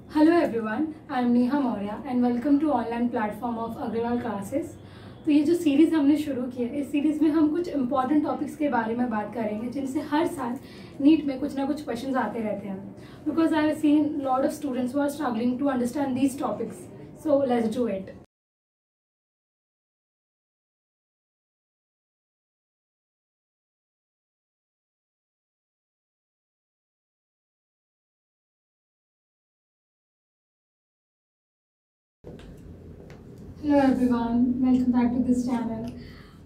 Hello everyone, I am Neha Maurya and welcome to online platform of Agarwal classes. तो ये जो series हमने शुरू की है, इस सीरीज़ में हम कुछ इंपॉर्टेंट टॉपिक्स के बारे में बात करेंगे जिनसे हर साल नीट में कुछ ना कुछ क्वेश्चंस आते रहते हैं। Because I have seen lot of students who are struggling to understand these topics, so let's do it. Hello everyone, welcome back to this channel.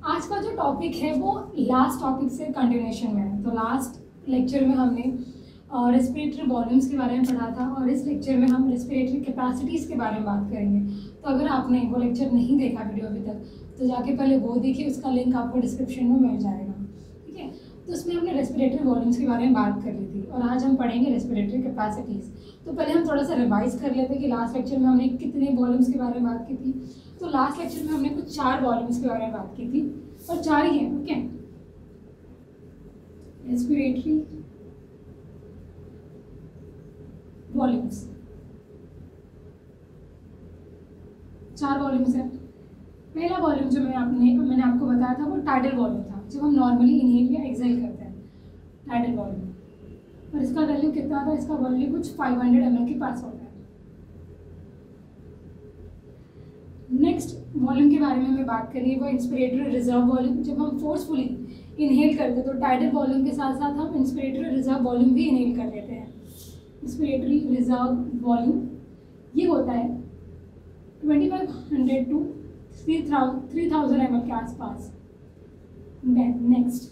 आज का जो टॉपिक है वो लास्ट टॉपिक से कंटिन्यूएशन में है। तो लास्ट लेक्चर में हमने रेस्पिरेटरी वॉल्यूम्स के बारे में पढ़ा था और इस लेक्चर में हम रेस्पिरेटरी कैपेसिटीज़ के बारे में बात करेंगे। तो अगर आपने वो लेक्चर नहीं देखा वीडियो अभी तक, तो जाके पहले वो देखिए, उसका लिंक आपको डिस्क्रिप्शन में मिल जाएगा। ठीक है, तो उसमें हमने रेस्पिरेटरी वॉल्यूम्स के बारे में बात कर ली थी और आज हम पढ़ेंगे रेस्पिरेटरी कैपेसिटीज़। तो पहले हम थोड़ा सा रिवाइज कर लेते हैं कि लास्ट लेक्चर में हमने कितने वॉल्यूम्स के बारे में बात की थी। तो लास्ट लेक्चर में हमने कुछ 4 वॉल्यूम्स के बारे में बात की थी और 4 ही हैं। ओके, रेस्पिरेटरी वॉल्यूम्स 4 वॉल्यूम्स हैं। पहला वॉल्यूम जो मैंने आपको बताया था वो टाइडल वॉल्यूम था, जब हम नॉर्मली इनहेल या एक्सहेल करते हैं, टाइडल वॉल्यूम। और इसका वैल्यू कितना था? इसका वैल्यू कुछ 500 ml के पास होता है। नेक्स्ट वॉल्यूम के बारे में हमें बात करनी है, वो इंस्पिरेटरी रिजर्व वॉल्यूम। जब हम फोर्सफुली इनहेल करते हैं तो टाइडल वॉल्यूम के साथ साथ हम इंस्पिरेटरी रिजर्व वॉल्यूम भी इनहेल कर लेते हैं। इंस्पिरेटरी रिजर्व वॉल्यूम ये होता है 2500 to 3000 ml के आसपास। नेक्स्ट,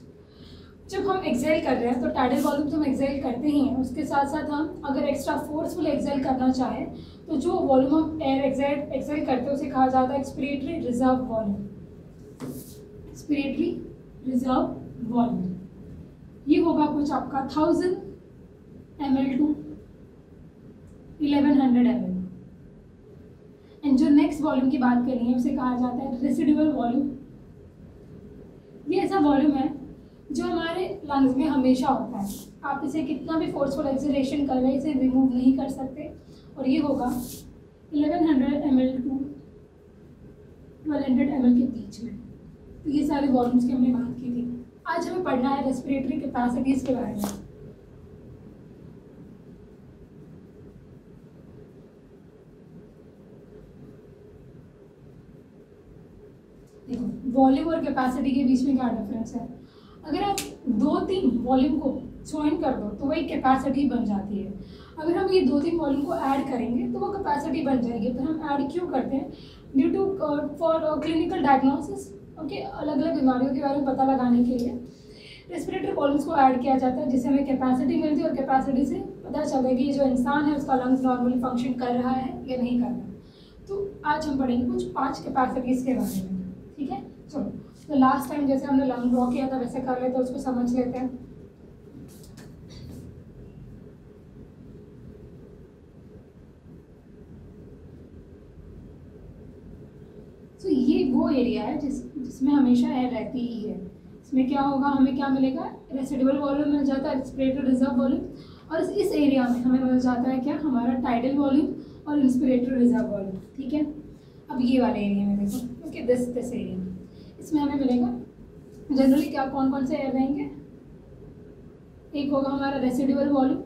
जब हम एक्सहेल कर रहे हैं तो टाइडल वॉल्यूम तो हम एक्सहेल करते ही हैं, उसके साथ साथ हम अगर एक्स्ट्रा फोर्सफुल एक्सहेल करना चाहें तो जो वॉल्यूम हम एयर एक्सहेल करते हैं उसे कहा जाता है expiratory reserve volume. Expiratory reserve volume ये होगा कुछ आपका 1000 ml to 1100 ml। एंड जो नेक्स्ट वॉल्यूम की बात करनी है उसे कहा जाता है रेसिडुअल वॉल्यूम। ये ऐसा वॉल्यूम है जो हमारे लंग्स में हमेशा होता है। आप इसे कितना भी फोर्सफुल एक्सलेशन कर रहे हैं, इसे रिमूव नहीं कर सकते। और ये होगा 1100 ml to 1200 ml के बीच में। तो ये सारे वॉल्यूम्स की हमने बात की थी। आज हमें पढ़ना है रेस्पिरेटरी कैपेसिटीज़ के बारे में। देखो, वॉल्यूम और कैपेसिटी के बीच में क्या डिफरेंस है। अगर आप 2-3 वॉल्यूम को ज्वाइन कर दो तो वही कैपेसिटी बन जाती है। अगर हम ये 2-3 वॉल्यूम को ऐड करेंगे तो वो कैपेसिटी बन जाएगी। तो हम ऐड क्यों करते हैं? Due to for clinical diagnosis. Okay, अलग अलग बीमारियों के बारे में पता लगाने के लिए रेस्पिरेटरी वॉल्यूम्स को ऐड किया जाता है, जिससे हमें कैपेसिटी मिलती है और कैपेसिटी से पता चलता है कि ये जो इंसान है उसका लंग्स नॉर्मली फंक्शन कर रहा है या नहीं कर रहा है। तो आज हम पढ़ेंगे कुछ 5 कैपेसिटीज़ के बारे में। ठीक है, चलो। तो लास्ट टाइम जैसे हमने लंग ड्रॉ किया था वैसे कर लेते हैं, उसको समझ लेते हैं। तो ये वो एरिया है जिसमें हमेशा एयर रहती ही है। इसमें क्या होगा, हमें क्या मिलेगा? रेसिडुअल वॉल्यूम मिल जाता है, रेस्पिरेटरी रिजर्व वॉल्यूम। और इस एरिया में हमें मिल जाता है क्या? हमारा टाइडल वॉल्यूम और इंस्पिरेटरी रिजर्व वॉल्यूम। ठीक है, अब ये वाले एरिया में देखो, ओके, दिस एरिया में इसमें हमें मिलेगा जनरली क्या, कौन कौन से एयर रहेंगे? एक होगा हमारा रेसिडुअल वॉल्यूम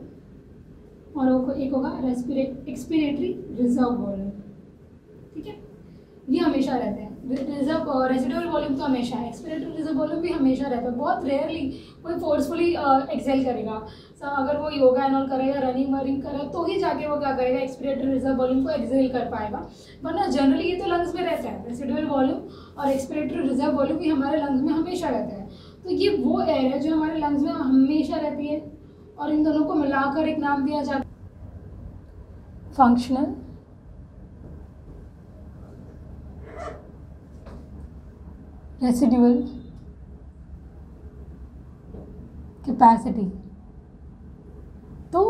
और एक होगा एक्सपिरेटरी रिजर्व वॉल्यूम। ठीक है, ये हमेशा रहते हैं। रेसिडुअल वॉल्यूम तो हमेशा है, एक्सपिरेटरी रिजर्व वॉल्यूम भी हमेशा रहता है। बहुत रेयरली कोई फोर्सफुली एक्सहेल करेगा। अगर वो योगा एंड ऑल करेगा, रनिंग वनिंग करेगा, तो ही जाके वो क्या करेगा, एक्सपिरेटरी रिजर्व वॉल्यूम को एक्सहेल कर पाएगा। वरना जनरली ये तो लंग्स में रहता है। रेसिडुअल वॉल्यूम और एक्सपिरेटरी रिजर्व वॉल्यूम भी हमारे लंग्स में हमेशा रहता है। तो ये वो एयर है जो हमारे लंग्स में हमेशा रहती है और इन दोनों को मिलाकर एक नाम दिया जाता है फंक्शनल रेसिडुअल कैपेसिटी। तो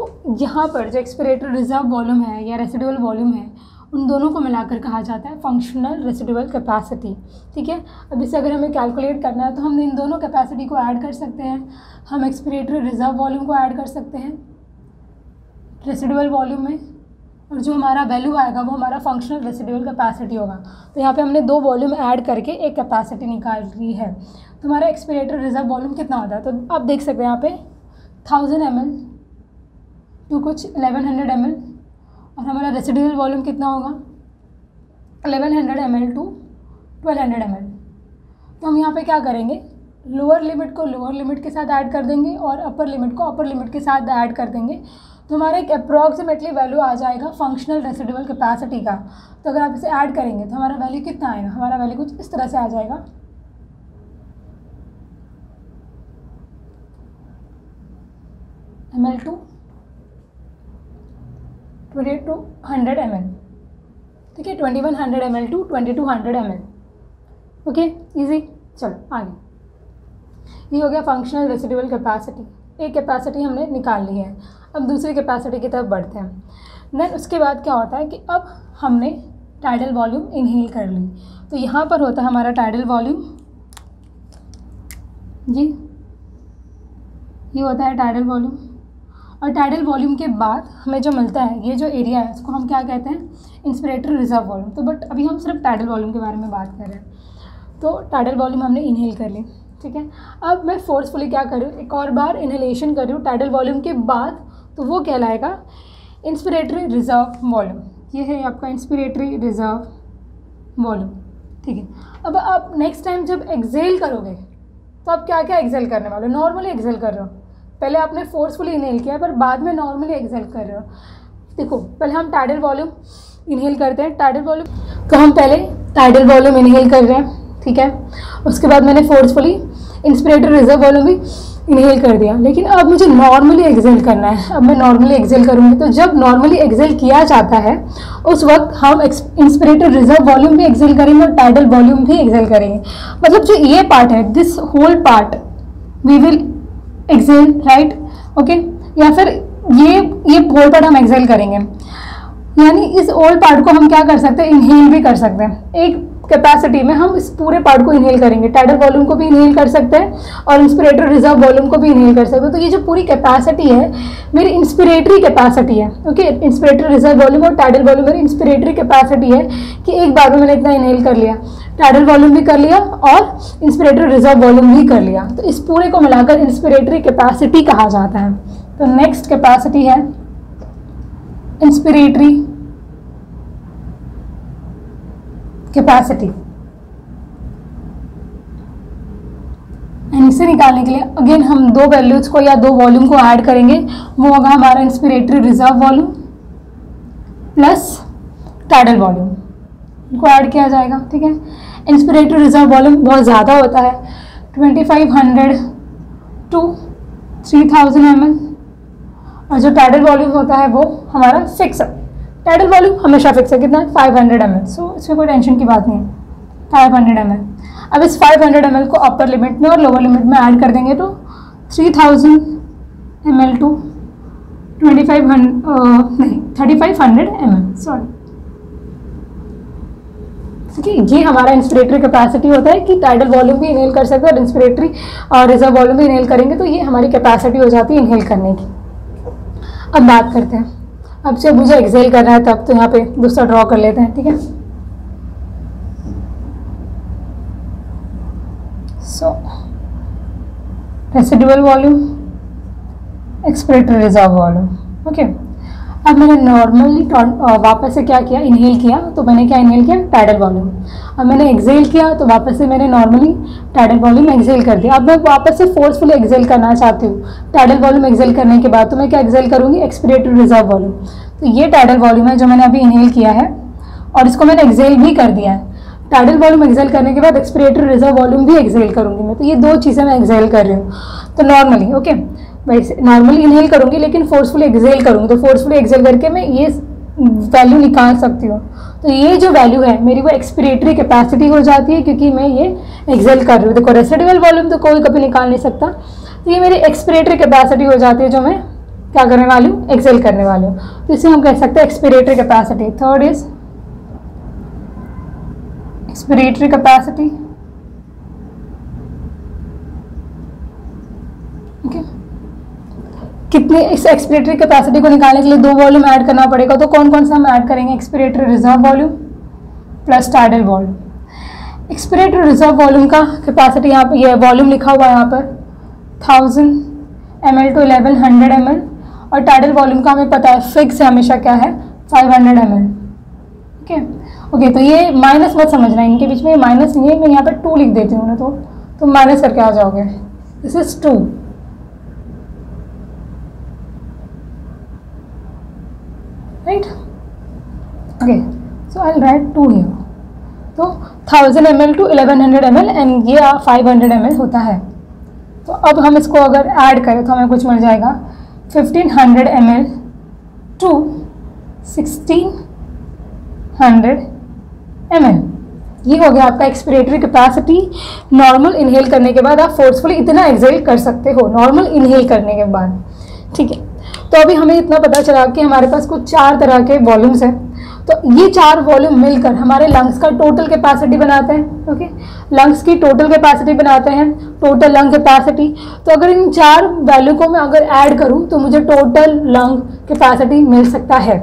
यहाँ पर जो एक्सपिरेटरी रिजर्व वॉल्यूम है या रेसिडुअल वॉल्यूम है, उन दोनों को मिलाकर कहा जाता है फंक्शनल रेसिडुअल कैपेसिटी। ठीक है, अब इसे अगर हमें कैलकुलेट करना है तो हम इन दोनों कैपेसिटी को ऐड कर सकते हैं। हम एक्सपिरेटरी रिजर्व वॉल्यूम को ऐड कर सकते हैं रेसिडुअल वॉल्यूम में और जो हमारा वैल्यू आएगा वो हमारा फंक्शनल रेसिडुअल कैपेसिटी होगा। तो यहाँ पे हमने 2 वॉल्यूम ऐड करके एक कैपेसिटी निकाल ली है। तो हमारा एक्सपिरेटर रिजर्व वॉल्यूम कितना होता है, तो आप देख सकते हैं यहाँ पे 1000 ml टू कुछ 1100 ml, और हमारा रेसिडुअल वॉल्यूम कितना होगा 1100 ml टू 1200 ml। तो हम यहाँ पे क्या करेंगे, लोअर लिमिट को लोअर लिमिट के साथ ऐड कर देंगे और अपर लिमिट को अपर लिमिट के साथ ऐड कर देंगे। तो हमारा एक अप्रॉक्सीमेटली वैल्यू आ जाएगा फंक्शनल रेसिडुअल कैपेसिटी का। तो अगर आप इसे ऐड करेंगे तो हमारा वैल्यू कितना आएगा, हमारा वैल्यू कुछ इस तरह से आ जाएगा। ml टू 2200 ml, ठीक है, 2100 ml to 2200 ml। Okay, easy. चलो आगे, ये हो गया फंक्शनल रेसिडुअल कैपेसिटी। एक कैपेसिटी हमने निकाल ली है। अब दूसरी कैपेसिटी की तरफ बढ़ते हैं। देन उसके बाद क्या होता है कि अब हमने टाइडल वॉल्यूम इनहेल कर ली। तो यहाँ पर होता है हमारा टाइडल वॉल्यूम जी, ये होता है टाइडल वॉल्यूम। और टाइडल वॉल्यूम के बाद हमें जो मिलता है, ये जो एरिया है इसको हम क्या कहते हैं, इंस्पिरेटरी रिजर्व वॉल्यूम। तो बट अभी हम सिर्फ टाइडल वॉल्यूम के बारे में बात कर रहे हैं। तो टाइडल वॉल्यूम हमने इनहेल कर ली, ठीक है। अब मैं फोर्सफुली क्या कर रही हूँ, एक और बार इनहेलेशन कर रही हूँ टाइडल वॉल्यूम के बाद, तो वो कहलाएगा इंस्पिरेटरी रिजर्व वॉल्यूम। ये है आपका इंस्पिरेटरी रिजर्व वॉल्यूम, ठीक है। अब आप नेक्स्ट टाइम जब एक्सेल करोगे तो आप क्या क्या एक्सेल करने वाले हो, नॉर्मली एक्सेल कर रहे हो। पहले आपने फोर्सफुली इनहेल किया पर बाद में नॉर्मली एक्सेल कर रहे हो। देखो पहले हम टाइडल वॉल्यूम इनहेल करते हैं, टाइडल वॉल्यूम। तो हम पहले टाइडल वॉल्यूम इनहेल कर रहे हैं, ठीक है। उसके बाद मैंने फोर्सफुली इंस्पिरेटरी रिजर्व वॉल्यूम भी इनहेल कर दिया। लेकिन अब मुझे नॉर्मली एक्सेल करना है। अब मैं नॉर्मली एक्सेल करूँगी। तो जब नॉर्मली एक्सेल किया जाता है उस वक्त हम इंस्पिरेटरी रिजर्व वॉल्यूम भी एक्सेल करेंगे और टाइडल वॉल्यूम भी एक्सेल करेंगे। मतलब जो ये पार्ट है, this whole part we will exhale, right, okay. या फिर ये होल पार्ट हम एक्सेल करेंगे, यानी इस होल पार्ट को हम क्या कर सकते हैं, इनहेल भी कर सकते हैं। एक कैपेसिटी में हम इस पूरे पार्ट को इनहेल करेंगे, टाइडल वॉल्यूम को भी इनहेल कर सकते हैं और इंस्पिरेटरी रिजर्व वॉल्यूम को भी इनहेल कर सकते हैं। तो ये जो पूरी कैपेसिटी है मेरी इंस्पिरेटरी कैपेसिटी है, ओके। इंस्पिरेटरी रिजर्व वॉल्यूम और टाइडल वॉल्यूम मेरी इंस्पिरेटरी कैपेसिटी है कि एक बार में मैंने इतना इनहेल कर लिया, टाइडल वॉल्यूम भी कर लिया और इंस्पिरेटरी रिजर्व वॉल्यूम भी कर लिया। तो इस पूरे को मिलाकर इंस्पिरेटरी कैपेसिटी कहा जाता है। तो नेक्स्ट कैपेसिटी है इंस्पिरेटरी कैपेसिटी। इसे निकालने के लिए अगेन हम 2 वैल्यूज को या 2 वॉल्यूम को ऐड करेंगे। वो होगा हमारा inspiratory reserve volume plus tidal volume, इनको ऐड किया जाएगा, ठीक है। इंस्पिरेटरी रिजर्व वॉल्यूम बहुत ज़्यादा होता है, 2500 टू 3000 ml, और जो टाइडल वॉल्यूम होता है वो हमारा फिक्स है। टाइडल वॉल्यूम हमेशा फिक्स है, कितना है, 500 ml। सो इसमें कोई टेंशन की बात नहीं है, 500 ml। अब इस 500 ml को अपर लिमिट में और लोअर लिमिट में ऐड कर देंगे तो 3000 ml टू 3500 ml, सॉरी, ठीक है। ये हमारा इंस्पिरेटरी कैपेसिटी होता है कि टाइडल वॉल्यूम भी इनहेल कर सकते हैं और इंस्पिरेटरी और रिजर्व वॉल्यूम भी इनहेल करेंगे। तो ये हमारी कैपेसिटी हो जाती है इनहेल करने की। अब बात करते हैं, अब जब मुझे एक्सेल करना है तब, तो यहाँ पे दूसरा ड्रॉ कर लेते हैं, ठीक है। So residual volume, expiratory reserve volume, okay. अब मैंने नॉर्मली वापस से क्या किया, इनहेल किया। तो मैंने क्या इनहेल किया, टाइडल वॉल्यूम। अब मैंने एक्सेल किया तो वापस से मैंने नॉर्मली टाइडल वॉल्यूम एक्सेल कर दिया। अब मैं वापस से फोर्सफुली एक्सेल करना चाहती हूँ टाइडल वॉल्यूम एक्सेल करने के बाद, तो मैं क्या एक्सेल करूँगी, एक्सपिरेटरी रिजर्व वॉल्यूम। तो ये टाइडल वॉल्यूम है जो मैंने अभी इनहेल किया है और इसको मैंने एक्सेल भी कर दिया है। टाइडल वॉल्यूम एक्सेल करने के बाद एक्सपिरेटरी रिजर्व वॉल्यूम भी एक्सेल करूँगी मैं। तो ये 2 चीज़ें मैं एक्सेल कर रही हूँ। तो नॉर्मली, ओके, वैसे नॉर्मली इनहेल करूँगी लेकिन फोर्सफुली एक्सेल करूँगी। तो फोर्सफुली एक्सेल करके मैं ये वैल्यू निकाल सकती हूँ। तो ये जो वैल्यू है मेरी वो एक्सपिरेटरी कैपेसिटी हो जाती है क्योंकि मैं ये एक्सेल कर रही हूँ। देखो रेसिडुअल वॉल्यूम तो कोई कभी निकाल नहीं सकता, तो ये मेरी एक्सपिरेटरी कैपेसिटी हो जाती है जो मैं क्या करने वाली हूँ, एक्सेल करने वाली हूँ। तो इसे हम कह सकते हैं expiratory capacity. Third is expiratory capacity, okay. कितनी इस एक्सपिरेटरी कैपेसिटी को निकालने के लिए 2 वॉल्यूम ऐड करना पड़ेगा, तो कौन कौन सा हम ऐड करेंगे, expiratory reserve volume plus tidal volume. Expiratory reserve volume का कैपेसिटी यहाँ पर, ये वॉल्यूम लिखा हुआ है यहाँ पर 1000 ml to 1100 ml, और टाइडल वॉल्यूम का हमें पता है फिक्स है हमेशा क्या है 500 ml। ओके, तो ये माइनस मत समझना, इनके बीच में ये माइनस नहीं है, मैं यहाँ पर 2 लिख देती हूँ ना, तो तुम माइनस करके आ जाओगे, this is 2। Right, okay, so I will write 2 here. तो 1000 ml to 1100 ml एंड ये 500 ml होता है। तो अब हम इसको अगर ऐड करें तो हमें कुछ मिल जाएगा 1500 ml to 1600 ml। ये हो गया आपका एक्सपिरेटरी कैपेसिटी। नॉर्मल इनहेल करने के बाद आप फोर्सफुली इतना एक्सहेल कर सकते हो नॉर्मल इनहेल करने के बाद, ठीक है। तो अभी हमें इतना पता चला कि हमारे पास कुछ 4 तरह के वॉल्यूम्स हैं। तो ये 4 वॉल्यूम मिलकर हमारे लंग्स का टोटल कैपेसिटी बनाते हैं। ओके, लंग्स की टोटल कैपेसिटी बनाते हैं, टोटल लंग कैपेसिटी। तो अगर इन 4 वैल्यू को मैं अगर ऐड करूं तो मुझे टोटल लंग कैपेसिटी मिल सकता है।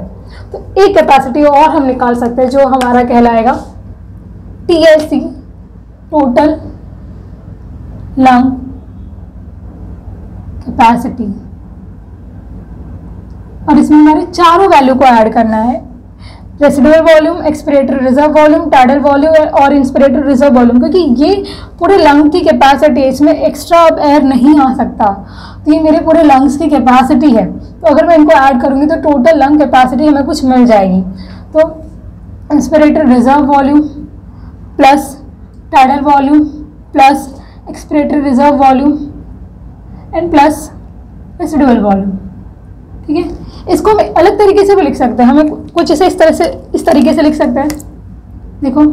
तो एक कैपेसिटी और हम निकाल सकते हैं जो हमारा कहलाएगा TLC, टोटल लंग कैपेसिटी, और इसमें हमारे चारों वैल्यू को ऐड करना है, residual volume, expiratory reserve volume, tidal volume और इंस्पिरेटरी रिजर्व वॉल्यूम, क्योंकि ये पूरे लंग की कैपेसिटी है, इसमें एक्स्ट्रा अब एयर नहीं आ सकता। तो ये मेरे पूरे लंग्स की कैपेसिटी है। तो अगर मैं इनको ऐड करूँगी तो टोटल लंग कैपेसिटी हमें कुछ मिल जाएगी। तो inspiratory reserve volume plus tidal volume plus expiratory reserve volume and plus residual volume, ठीक है। इसको हम अलग तरीके से भी लिख सकते हैं, हमें कुछ ऐसे इस तरीके से लिख सकते हैं, देखो,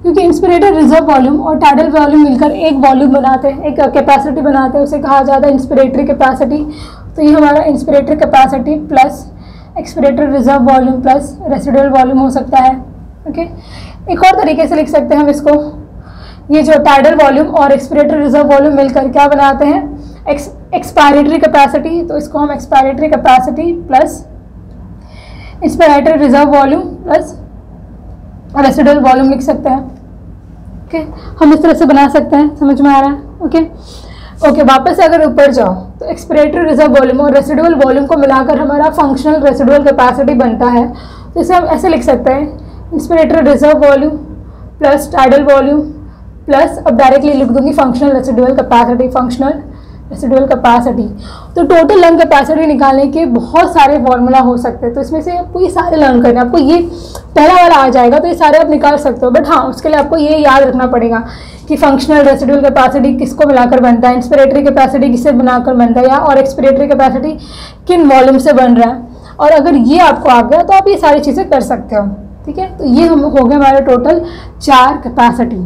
क्योंकि इंस्पिरेटर रिजर्व वॉल्यूम और टाइडल वॉल्यूम मिलकर एक वॉल्यूम बनाते हैं, एक कैपेसिटी बनाते हैं, उसे कहा जाता है इंस्पिरेटरी कैपेसिटी। तो ये हमारा inspiratory capacity plus expiratory reserve volume plus residual volume हो सकता है। ओके, एक और तरीके से लिख सकते हैं हम इसको, ये जो टाइडल वॉल्यूम और एक्सपिरेटरी रिजर्व वॉल्यूम मिलकर क्या बनाते हैं, एक्सपायरेटरी कैपेसिटी। तो इसको हम expiratory capacity plus inspiratory reserve volume plus residual volume लिख सकते हैं। ओके, हम इस तरह से बना सकते हैं, समझ में आ रहा है। ओके, वापस से अगर ऊपर जाओ तो एक्सपिरेटरी रिजर्व वॉल्यूम और रेसिडुअल वॉल्यूम को मिलाकर हमारा फंक्शनल रेसिडुअल कैपेसिटी बनता है। तो इसे हम ऐसे लिख सकते हैं, inspiratory reserve volume plus tidal volume plus, अब डायरेक्टली लिख दूंगी functional residual capacity, functional residual capacity. तो टोटल लंग कैपेसिटी निकालने के बहुत सारे फॉर्मूला हो सकते हैं, तो इसमें से आपको ये सारे लर्न करने, आपको ये पहला वाला आ जाएगा तो ये सारे आप निकाल सकते हो। बट हाँ, उसके लिए आपको ये याद रखना पड़ेगा कि फंक्शनल रेसिडुअल कैपेसिटी किसको मिलाकर बनता है, इंस्पिरेटरी कैपेसिटी किससे बनाकर बनता है, या और एक्सपिरेटरी कैपेसिटी किन वॉल्यूम से बन रहा है। और अगर ये आपको आ गया तो आप ये सारी चीज़ें कर सकते हो, ठीक है। तो ये हम हो गए हमारे टोटल 4 कैपेसिटी,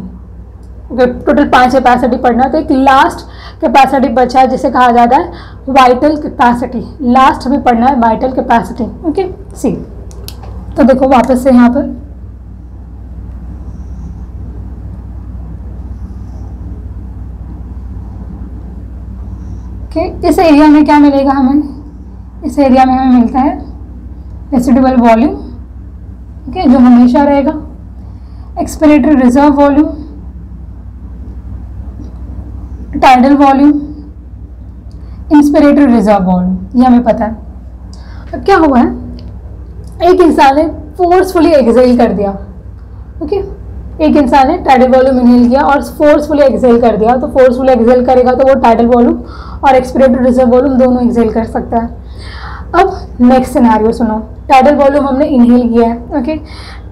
टोटल 5 कैपेसिटी पढ़ना। तो एक लास्ट कैपेसिटी बचा है जिसे कहा जाता है वाइटल कैपेसिटी, लास्ट हमें पढ़ना है वाइटल कैपेसिटी। ओके, सी, तो देखो वापस से यहाँ पर इस एरिया में क्या मिलेगा हमें, इस एरिया में हमें मिलता है रेसिडुअल वॉल्यूम, ओके, जो हमेशा रहेगा, expiratory reserve volume, tidal volume, inspiratory reserve volume, ये हमें पता है। अब क्या हुआ है, एक इंसान ने फोर्सफुली एक्सहेल कर दिया। ओके, एक इंसान ने टाइडल वॉल्यूम इनहेल किया और फोर्सफुली एक्सहेल कर दिया। तो फोर्सफुली एक्सहेल करेगा तो वो टाइडल वॉल्यूम और एक्सपिरेटरी रिजर्व वॉल्यूम दोनों एक्सहेल कर सकता है। अब नेक्स्ट सिनेरियो सुनो, टाइडल वॉल्यूम हमने इनहेल किया है। ओके,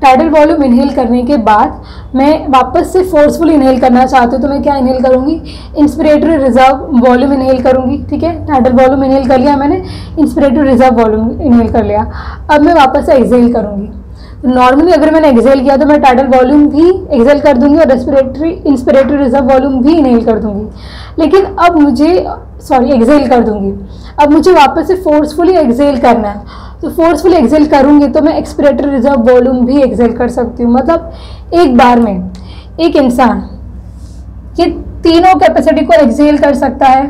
टाइडल वॉल्यूम इनहेल करने के बाद मैं वापस से फोर्सफुली इनहेल करना चाहती हूँ, तो मैं क्या इनहेल करूँगी, इंस्पिरेटरी रिजर्व वॉल्यूम इनहेल करूँगी। ठीक है, टाइडल वॉल्यूम इनहेल कर लिया मैंने, इंस्पिरेटरी रिजर्व वॉल्यूम इनहेल कर लिया। अब मैं वापस से एक्सहेल करूँगी। नॉर्मली अगर मैंने एक्सहेल किया तो मैं टाइडल वॉल्यूम भी एक्सहेल कर दूंगी और इंस्पिरेटरी रिजर्व वॉल्यूम भी इनहेल कर दूंगी। लेकिन अब मुझे एक्सहेल कर दूंगी। अब मुझे वापस से फोर्सफुली एक्सहेल करना है, तो फोर्सफुली एक्सहेल करूंगी तो मैं एक्सपिरेटरी रिजर्व वॉल्यूम भी एक्सहेल कर सकती हूँ। मतलब एक बार में एक इंसान ये तीनों कैपेसिटी को एक्सहेल कर सकता है।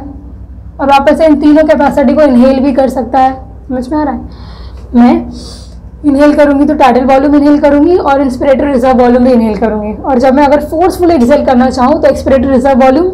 और वापस से इन तीनों कैपेसिटी को इनहेल भी कर सकता है। समझ में आ रहा है? मैं इनहेल करूंगी तो टाइडल वॉल्यूम इनहेल करूंगी और इंस्पिरेटरी रिजर्व वॉल्यूम भी इनहेल करूंगी। और जब मैं अगर फोर्सफुली एक्सेल करना चाहूँ तो expiratory reserve volume,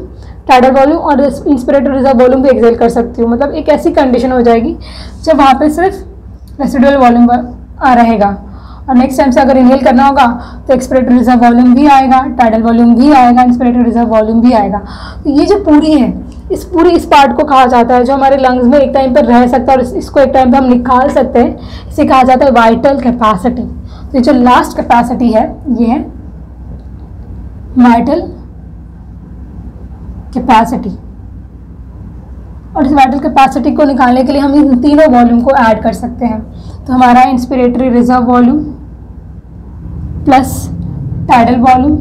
tidal volume और इंस्पिरेटरी रिजर्व वॉल्यूम भी एक्सेल कर सकती हूँ। मतलब एक ऐसी कंडीशन हो जाएगी जब वहाँ पे सिर्फ रेसिडुअल वॉल्यूम रहेगा। और नेक्स्ट टाइम से अगर इनहेल करना होगा तो एक्सपिरेटरी रिजर्व वॉल्यूम भी आएगा, टाइडल वॉल्यूम भी आएगा, इंस्पिरेटरी रिजर्व वॉल्यूम भी आएगा। तो ये जो पूरी है, इस पार्ट को कहा जाता है जो हमारे लंग्स में एक टाइम पर रह सकता है और इसको एक टाइम पे हम निकाल सकते हैं, इसे कहा जाता है वाइटल कैपेसिटी। तो ये जो लास्ट कैपेसिटी है ये है वाइटल कैपेसिटी। और इस वाइटल कैपेसिटी को निकालने के लिए हम इन तीनों वॉल्यूम को ऐड कर सकते हैं। तो हमारा inspiratory reserve volume plus tidal volume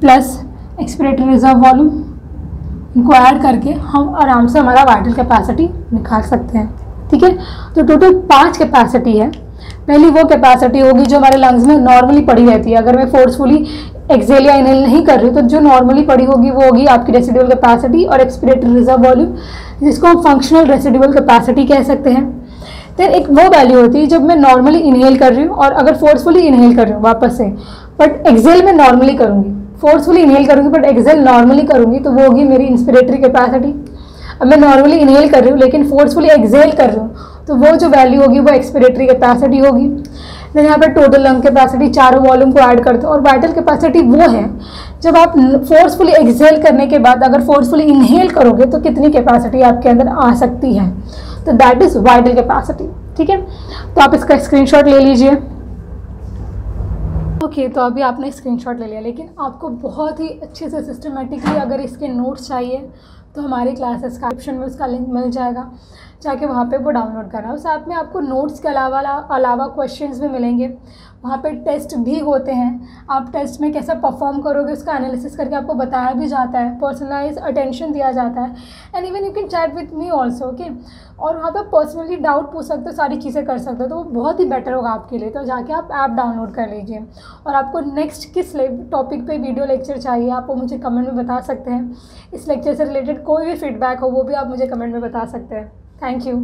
plus expiratory reserve volume, इनको ऐड करके हम आराम से हमारा वाइटल कैपेसिटी निकाल सकते हैं। ठीक है, तो टोटल 5 कैपेसिटी है। पहली वो कैपेसिटी होगी जो हमारे लंग्स में नॉर्मली पड़ी रहती है। अगर मैं फोर्सफुली एक्सेल या इनहेल नहीं कर रही हूँ तो जो नॉर्मली पड़ी होगी वो होगी आपकी रेसिडुअल कैपेसिटी और एक्सपिरेटरी रिजर्व वॉल्यूम, जिसको हम फंक्शनल रेसिडुअल कैपेसिटी कह सकते हैं। फिर एक वो वैल्यू होती है जब मैं नॉर्मली इनहेल कर रही हूँ और अगर फोर्सफुली इनहेल कर रही हूँ वापस से, बट एक्सेल में नॉर्मली करूँगी, फोर्सफुली इनहेल करूँगी बट एक्सेल नॉर्मली करूँगी, तो वो होगी मेरी इंस्पिरेटरी कैपेसिटी। अब मैं नॉर्मली इनहेल कर रही हूँ लेकिन फोर्सफुली एक्सेल कर रही हूँ तो वो जो वैल्यू होगी वो एक्सपिरेटरी कैपेसिटी होगी। देन यहाँ पर टोटल लंग कैपेसिटी चारों वॉल्यूम को ऐड करते हो। और वाइटल कैपेसिटी वो है जब आप फोर्सफुली एक्सेल करने के बाद अगर फोर्सफुली इनहेल करोगे तो कितनी कैपेसिटी आपके अंदर आ सकती है, तो दैट इज वाइटल कैपेसिटी। ठीक है, तो आप इसका स्क्रीनशॉट ले लीजिए। ओके, तो अभी आपने स्क्रीनशॉट ले लिया, लेकिन आपको बहुत ही अच्छे से सिस्टमेटिकली अगर इसके नोट्स चाहिए तो हमारी क्लासेस डिस्क्रिप्शन में उसका लिंक मिल जाएगा, जाके वहाँ पे वो डाउनलोड करना। उस ऐप में आपको नोट्स के अलावा क्वेश्चंस भी मिलेंगे, वहाँ पे टेस्ट भी होते हैं। आप टेस्ट में कैसा परफॉर्म करोगे उसका एनालिसिस करके आपको बताया भी जाता है, पर्सनलाइज अटेंशन दिया जाता है, and even you can chat with me also. Okay, और वहाँ पे पर्सनली डाउट पूछ सकते हो, सारी चीज़ें कर सकते हो, तो वो बहुत ही बेटर होगा आपके लिए। तो जाके आप ऐप डाउनलोड कर लीजिए। और आपको नेक्स्ट किस टॉपिक पे वीडियो लेक्चर चाहिए आप वो मुझे कमेंट में बता सकते हैं। इस लेक्चर से रिलेटेड कोई भी फीडबैक हो वो भी आप मुझे कमेंट में बता सकते हैं। Thank you.